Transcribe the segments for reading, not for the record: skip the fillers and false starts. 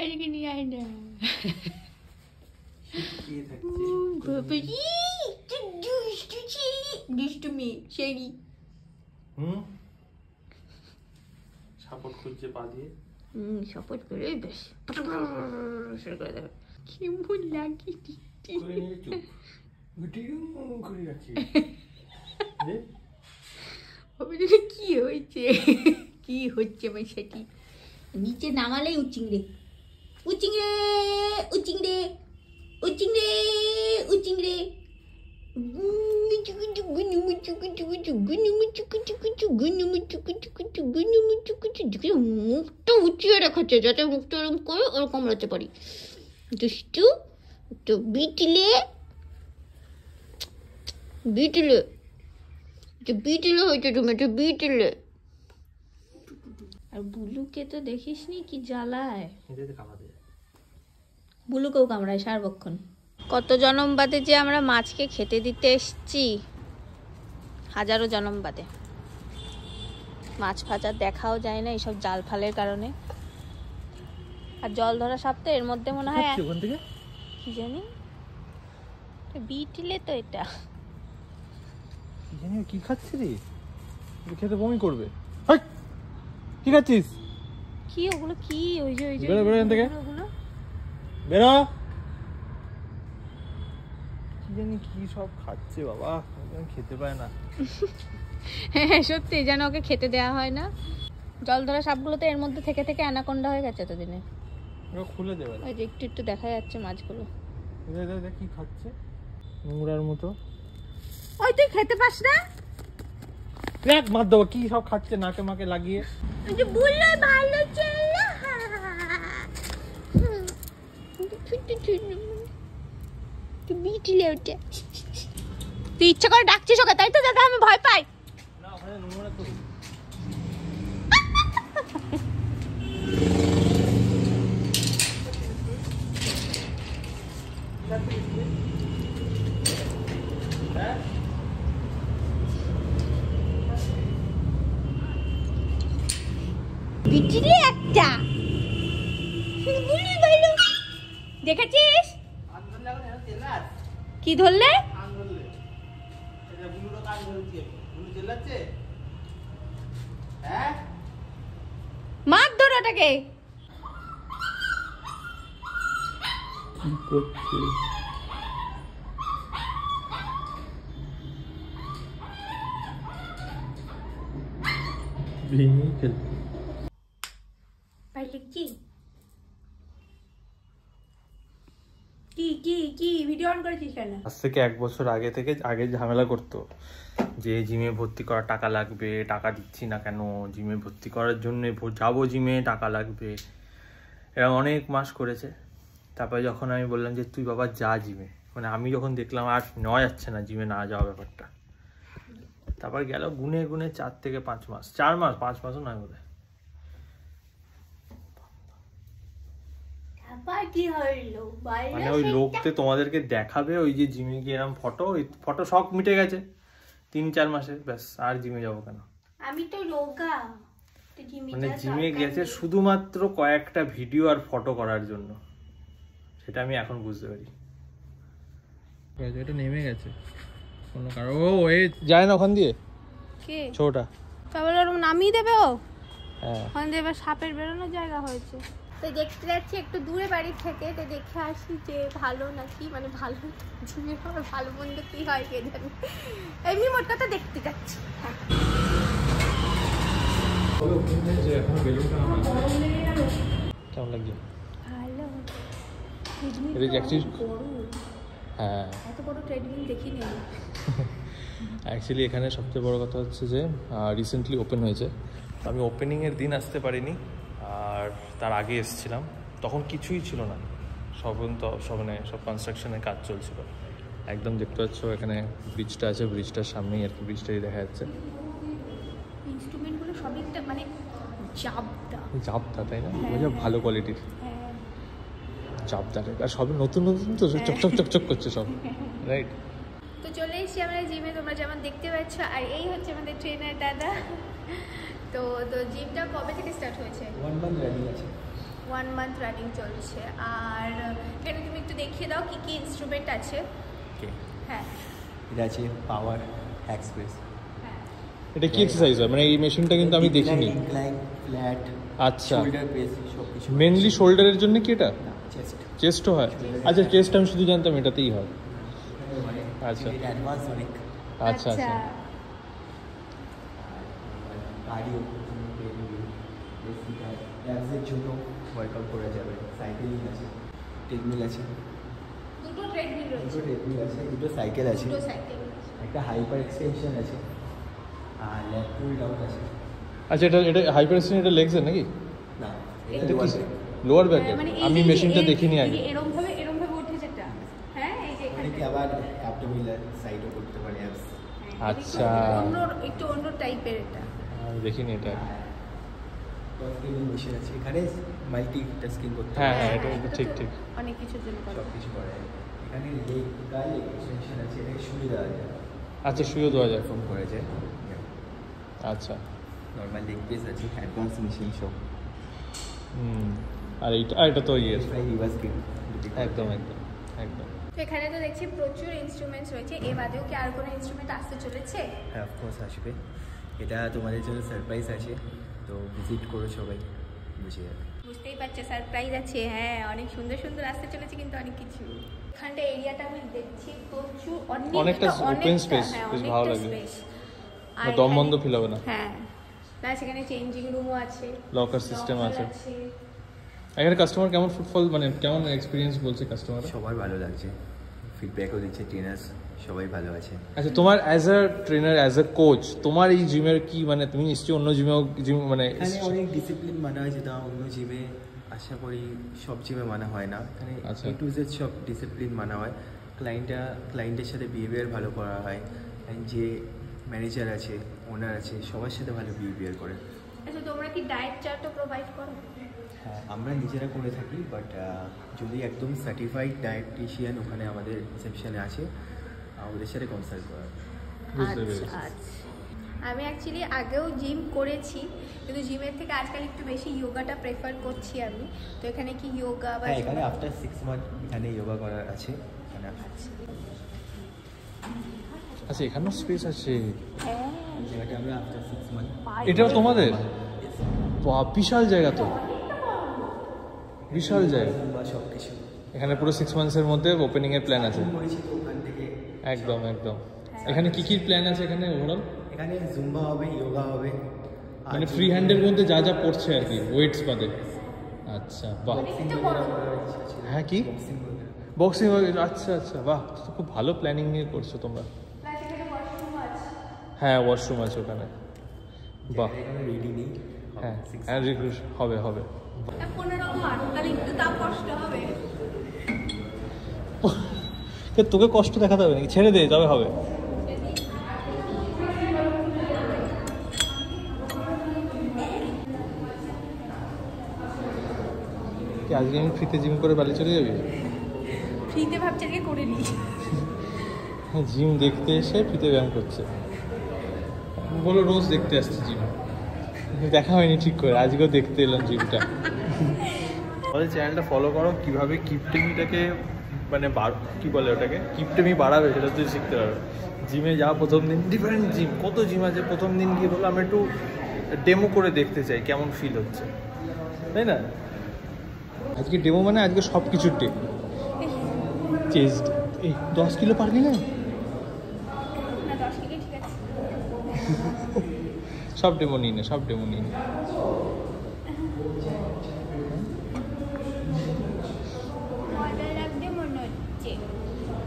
এদিকে নিয়ে আয় না। দুষ্টু মেয়ে সেই সাপোর্ট খুঁজছে পা দিয়ে। সাপোর্ট করে বেশ শুরু করে দেবে। কেমন লাগে কি হয়েছে, কি হচ্ছে আমার সেটি? নিচে নামালেই উচিংড়ে উচিংড়ে উচিংড়ে উচিংড়ে উচিংড়ে মুখটা উঁচিয়ে রেখেছে যাতে মুখটা ওরকম করে ওরকম রাখতে পারি। দুষ্টু তো বিটলে বিটলে বিটলে হয়েছে তুমি, এটা বিটলে। আর বুলুকে তো দেখিস নি কি জ্বালায়, বুলুকেও কামড়ায় সার্বক্ষণ। কত জনম বাদে যে আমরা মাছকে খেতে দিতে এসছি, হাজারো জনম বাদে। মাছ ফাজার দেখাও যায় না এইসব জাল ফালের কারণে। আর জল ধরা সাপ তো এর মধ্যে মনে হয় কি জানি বিটলে তো এটা কি খাচ্ছি রে, খেতে বমি করবে। কি খাচ্ছিস? কি ওগুলো? কি ওই যে ওগুলো বেরো। কি জানি কি সব খাচ্ছে বাবা, খেতে পায় না। হ্যাঁ সত্যি, যেন ওকে খেতে দেওয়া হয় না। জল ধরা সাপগুলো তো এর মধ্যে থেকে থেকে অ্যানাকোন্ডা হয়ে গেছে এতদিনে। খুলে দেবে, ওই যে একটু একটু দেখা যাচ্ছে মাছগুলো। কি খাচ্ছে নোংরার মতো। ওই তুই খেতে পাস না? দেখ মার দেবো কি সব খাচ্ছে নাকে মাকে লাগিয়ে। বললো ভালো ছিল, বিটলে ওটা। তুই ইচ্ছা করে ডাকছিস ওকে তাই তো, যাতে আমি ভয় পাই। না ওখানে নোংরা তো। বিটলে একটা দেখেছিস? কি ধরলে? মাছ ধর ওটাকে। কি ভিডিও অন করেছিস কেন? আজ থেকে 1 বছর আগে ঝামেলা করতো যে জিমে ভর্তি করার টাকা লাগবে, টাকা দিচ্ছি না কেন, জিমে ভর্তি করার জন্য যাবো, জিমে টাকা লাগবে, এরা অনেক মাস করেছে। তারপরে যখন আমি বললাম যে তুই বাবা যা জিমে, মানে আমি যখন দেখলাম আর নেওয়া যাচ্ছে না জিমে না যাওয়া ব্যাপারটা, তারপর গেল গুনে গুনে 4 থেকে 5 মাস, 4 মাস 5 মাসও নয় বোধ হয়। মানে ওই লোকতে তোমাদেরকে দেখাবে ওই যে জিমে গিয়ে এরকম ফটো শখ মিটে গেছে 3-4 মাসে, ব্যাস আর জিমে যাবো কেন। আমি তো রোগা, মানে জিমে গেছে শুধুমাত্র কয়েকটা ভিডিও আর ফটো করার জন্য, সেটা আমি এখন বুঝতে পারি। এটা নেমে গেছে কোনো কারণ, ও এই যায় না ওখান দিয়ে কে ছোটটা, তাহলে ওরকম নামিয়ে দেবে। ও হ্যাঁ ওখান দিয়ে এবার সাপের বেরোনোর জায়গা হয়েছে। তো দেখতে যাচ্ছি একটু দূরে বাড়ি থেকে, তো দেখে আসি যে ভালো নাকি, মানে ভালো জিমে ভালো মন্দ কি হয় কে জানি। এমনি মোট কথা দেখতে যাচ্ছি। কেমন লাগছে? ভালো। হ্যাঁ এত বড় ট্রেডমিল দেখিনি। অ্যাকচুয়ালি এখানে সবচেয়ে বড় কথা হচ্ছে যে রিসেন্টলি ওপেন হয়েছে। আমি ওপেনিংয়ের দিন আসতে পারিনি, আর তার আগে এসেছিলাম, তখন কিছুই ছিল না, সব কনস্ট্রাকশনের কাজ চলছিল। একদম দেখতে পাচ্ছ এখানে ব্রিজটা আছে, ব্রিজটার সামনেই আর কি, ব্রিজটাই দেখা যাচ্ছে। ইনস্ট্রুমেন্টগুলো সবই মানে জাবদা তাই না, ভালো কোয়ালিটির জাবদা, আর সব নতুন নতুন তো চকচক চকচক করছে সব, রাইট। তো চলে এসেছি আমরা জিমে, তোমরা যেমন দেখতে পাচ্ছ। আর এই হচ্ছে আমাদের ট্রেনার দাদা। তো জিমটা কবে থেকে স্টার্ট হয়েছে? 1 মান্থ রানিং আছে। 1 মান্থ রানিং চলছে। আর এখানে তুমি একটু দেখিয়ে দাও কি কি ইনস্ট্রুমেন্ট আছে। ওকে, হ্যাঁ, এটা আছে পাওয়ার এক্সপ্রেস। এটা কি এক্সারসাইজ হয়? মানে এই মেশিনটা কিন্তু আমি দেখিনি। ইনক্লাইন, ফ্ল্যাট, আচ্ছা, শোল্ডার প্রেস সব কিছু। মেনলি শোল্ডারের জন্য কি এটা? চেস্ট। চেস্টও হয়? আচ্ছা, চেস্ট আমি শুধু জানতাম এটাতেই হয়। আচ্ছা। এটা অ্যাডভান্স অনেক। আচ্ছা আচ্ছা। কার্ডিও, অ্যাবসের জন্য ওয়ার্কআউট করা যাবে। সাইকেলিং আছে, ট্রেডমিল আছে, দুটো ট্রেডমিল রয়েছে, দুটো ট্রেডমিল আছে, দুটো সাইকেল আছে, দুটো সাইকেল, একটা হাইপার এক্সটেনশন আছে, আর লেগ পুল ডাউন আছে। আচ্ছা, এটা হাইপার এক্সটেনশন, এটা লেগসের নাকি? না, এটা এটা কি? কি? লোয়ার ব্যাকে? মানে আমি মেশিনটা দেখিনি আগে। এরকম ভাবে উঠে যেটা। হ্যাঁ, এই যে মানে কি আবার অ্যাবডোমিনাল সাইডও করতে পারে অ্যাবস। আচ্ছা, একটু অন্য টাইপের এটা। আমি দেখিনি এটা। ট্রেনিং মেশিন আছে এখানে, মাল্টি টাস্কিং করতে হ্যাঁ পারে। হ্যাঁ, এটা ঠিক ঠিক। অনেক কিছুর জন্য করা সব কিছু করে। এখানে লেগ এক্সটেনশন আছে, এটা শুয়ে দেওয়া যায়, আচ্ছা, শুয়েও দেওয়া যায়। ফোন করা যায়। আচ্ছা। নর্মাল লেগ প্রেস আছে, অ্যাডভান্স মেশিন সব। আর এটা তো ইয়ে। Reverse kick. একদম একদম একদম। তো এখানে তো দেখছি প্রচুর ইনস্ট্রুমেন্টস রয়েছে। এ বাদেও কি আর কোনো ইনস্ট্রুমেন্ট আসতে চলেছে? হ্যাঁ, অফকোর্স আসবে। এটা তোমাদের জন্য সারপ্রাইজ আছে, তো ভিজিট করো সবাই, বুঝে যাবে। বুঝতেই পারছে সারপ্রাইজ আছে। হ্যাঁ, অনেক সুন্দর সুন্দর আসতে চলেছে কিন্তু অনেক কিছু। এখানটা এরিয়াটা আমি দেখছি প্রচুর, অনেকটা open space, বেশ ভালো লাগে। দম বন্ধ ফিল হবে না। হ্যাঁ, প্লাস এখানে চেঞ্জিং রুমও আছে, লকার সিস্টেম আছে। এখানে কাস্টমার কেমন ফুটফল, মানে কেমন এক্সপিরিয়েন্স বলছে কাস্টমার? সবার ভালো লাগছে, ফিডব্যাকও দিচ্ছে, ট্রেনার্স সবাই ভালো আছে। আচ্ছা, তোমার as a trainer, as a coach, তোমার এই জিমের কি মানে, তুমি নিশ্চয়ই অন্য জিম মানে এখানে অনেক ডিসিপ্লিন মানা হয়, যেটা অন্য জিমে আশা করি সব জিমে মানা হয় না। এখানে আচ্ছা। A to Z সব ডিসিপ্লিন মানা হয়। ক্লায়েন্টের সাথে বিহেভিয়ার ভালো করা হয়, and যে ম্যানেজার আছে, ওনার আছে, সবার সাথে ভালো বিহেভিয়ার করে। আচ্ছা, তোমরা কি ডায়েট চার্টও প্রোভাইড করো? হ্যাঁ, আমরা নিজেরা করে থাকি, বাট যদি একদম সার্টিফাইড ডায়েটিশিয়ান ওখানে আমাদের রিসেপশনে আছে, ওদের সাথে কনসাল্ট করা। বুঝতে পেরেছি। আচ্ছা, আমি অ্যাকচুয়ালি আগেও জিম করেছি, কিন্তু জিমের থেকে আজকাল একটু বেশি যোগাটা প্রেফার করছি আমি। তো এখানে কি যোগা বা হ্যাঁ, এখানে আফটার 6 মান্থ এখানে যোগা করার আছে। আচ্ছা, এখানেও স্পেস আছে। হ্যাঁ, যেটা আমরা আফটার 6 মান্থ। এটাও তোমাদের? বাহ, বিশাল জায়গা তো, বিশাল জায়গা। সব কিছু এখানে পুরো 6 মান্থসের মধ্যে ওপেনিং এর প্ল্যান আছে। করেছি, তো ওখান থেকে একদম একদম। এখানে কি কি প্ল্যান আছে এখানে ওভারঅল? এখানে জুম্বা হবে, যোগা হবে, মানে ফ্রি হ্যান্ডের মধ্যে যা যা পড়ছে আর কি, ওয়েটস বাদে। আচ্ছা, বাহ। হ্যাঁ, কি বক্সিং? আচ্ছা আচ্ছা, বাহ, তো খুব ভালো প্ল্যানিং নিয়ে করছো তোমরা। প্লাস এখানে ওয়াশরুম আছে। হ্যাঁ, ওয়াশরুম আছে ওখানে। বাহ, রেডি নেই। হ্যাঁ, হবে হবে। কোনোরকম আরো, তাহলে একটু তাও কষ্ট হবে। তোকে কষ্ট দেখাতে হবে নাকি? ছেড়ে দে, তবে হবে। আজকে আমি ফ্রিতে জিম করে বাড়ি চলে যাবি? ফ্রিতে ভাবছি আজকে করে নিই। হ্যাঁ, জিম দেখতে এসে ফ্রিতে ব্যায়াম করছে, বলো রোজ দেখতে আসছে জিম। দেখা হয়নি ঠিক করে, আজকেও দেখতে এলাম জিমটা। আমাদের চ্যানেলটা ফলো করো, কীভাবে কিপটেমিটাকে মানে কী বলে ওটাকে, কিপটেমি বাড়াবে সেটা তুই শিখতে পারবে। জিমে যাওয়া প্রথম দিন, ডিফারেন্ট জিম, কত জিম আছে। প্রথম দিন গিয়ে বলো আমি একটু ডেমো করে দেখতে চাই কেমন ফিল হচ্ছে, তাই না? আজকে ডেমো মানে আজকে সব কিছুর ডেমো। চেস্ট এই 10 কিলো পারবি না? না, 10 থেকে ঠিক আছে। সব ডেমো নিয়ে নে, সব ডেমো নিয়ে নে। মজা লাগবে মনে হচ্ছে।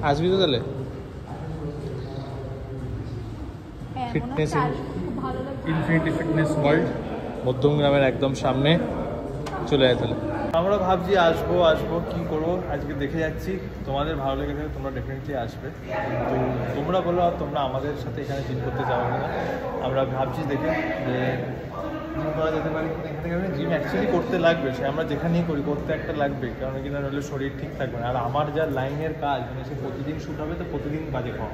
আসবি তো তাহলে? হ্যাঁ, ফিটনেস খুব ভালো লাগবে। ইনফিনিটি ফিটনেস ওয়ার্ল্ড, মধ্যমগ্রামের একদম সামনে, চলে যায় তাহলে। আমরা ভাবছি আসবো কি করবো, আজকে দেখে যাচ্ছি। তোমাদের ভালো লেগে থাকে তোমরা ডেফিনেটলি আসবে। তো তোমরা বলো তোমরা আমাদের সাথে এখানে জিম করতে যাবো কিনা। আমরা ভাবছি দেখে যে করা যেতে পারে কিনা এখান থেকে জিম অ্যাকচুয়ালি করতে লাগবে, সে আমরা যেখানেই করি করতে একটা লাগবে, কারণ কিনা নইলে শরীর ঠিক থাকবে না। আর আমার যা লাইনের কাজ মানে সে প্রতিদিন শ্যুট হবে তো প্রতিদিন বাজে খাওয়া,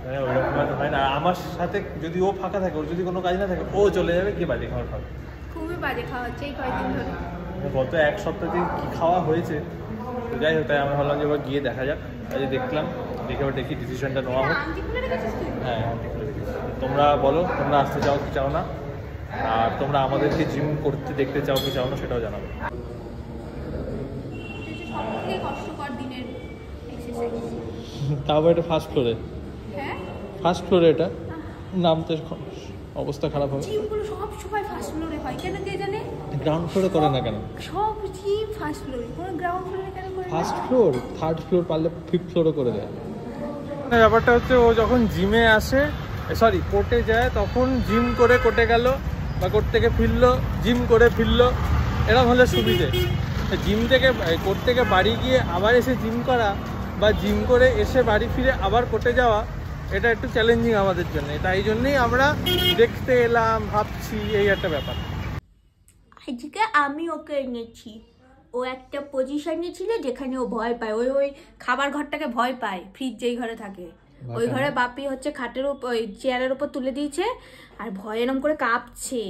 মানে ওইরকম হয়তো হয় না। আর আমার সাথে যদি ও ফাঁকা থাকে, ওর যদি কোনো কাজ না থাকে, ও চলে যাবে গিয়ে বাজে খাওয়ার খাবে। খুবই বাজে খাওয়া হচ্ছে এই কয়েকদিন ধরে। গত এক সপ্তাহ থেকে কী খাওয়া হয়েছে তো যাই হোক, তাই আমরা ভাবলাম যে এবার গিয়ে দেখা যাক। আজ দেখলাম, দেখে ওর দেখি ডিসিশনটা নেওয়া হোক। হ্যাঁ তোমরা বলো তোমরা আসতে চাও কি চাও না, আর তোমরা আমাদেরকে জিম করতে দেখতে চাও কি চাও না সেটাও জানাবে। সবথেকে কষ্টকর দিনের এক্সারসাইজ। তাও এটা ফার্স্ট ফ্লোরে, হ্যাঁ ফার্স্ট ফ্লোরে এটা নামতে অবস্থা খারাপ হবে। জিমগুলো সব সময় ফার্স্ট ফ্লোরে হয় কেন কে জানে? গ্রাউন্ড ফ্লোরে করে না কেন? সব জিম ফার্স্ট ফ্লোরে, কোনো গ্রাউন্ড ফ্লোরে কেন করে না? ফার্স্ট ফ্লোর, থার্ড ফ্লোর, পারলে ফিফথ ফ্লোরে করে দেয়। ব্যাপারটা হচ্ছে ও যখন জিমে আসে, সরি কোর্টে যায়, তখন জিম করে কোর্টে গেল বা কোর্ট থেকে ফিরলো, জিম করে ফিরলো, এরকম হলে সুবিধে। জিম থেকে কোর্ট থেকে বাড়ি গিয়ে আবার এসে জিম করা বা জিম করে এসে বাড়ি ফিরে আবার কোর্টে যাওয়া, এটা একটু চ্যালেঞ্জিং আমাদের জন্য। তাই জন্যই আমরা দেখতে এলাম, ভাবছি এই একটা ব্যাপার। আজকে আমি ওকে এনেছি, ও একটা পজিশনে ছিল যেখানে ও ভয় পায়, ওই ওই খাবার ঘরটাকে ভয় পায়, ফ্রিজ যেই ঘরে থাকে ওই ঘরে বাপি হচ্ছে খাটের উপর ওই চেয়ারের উপর তুলে দিয়েছে আর ভয় এরম করে কাঁপছে।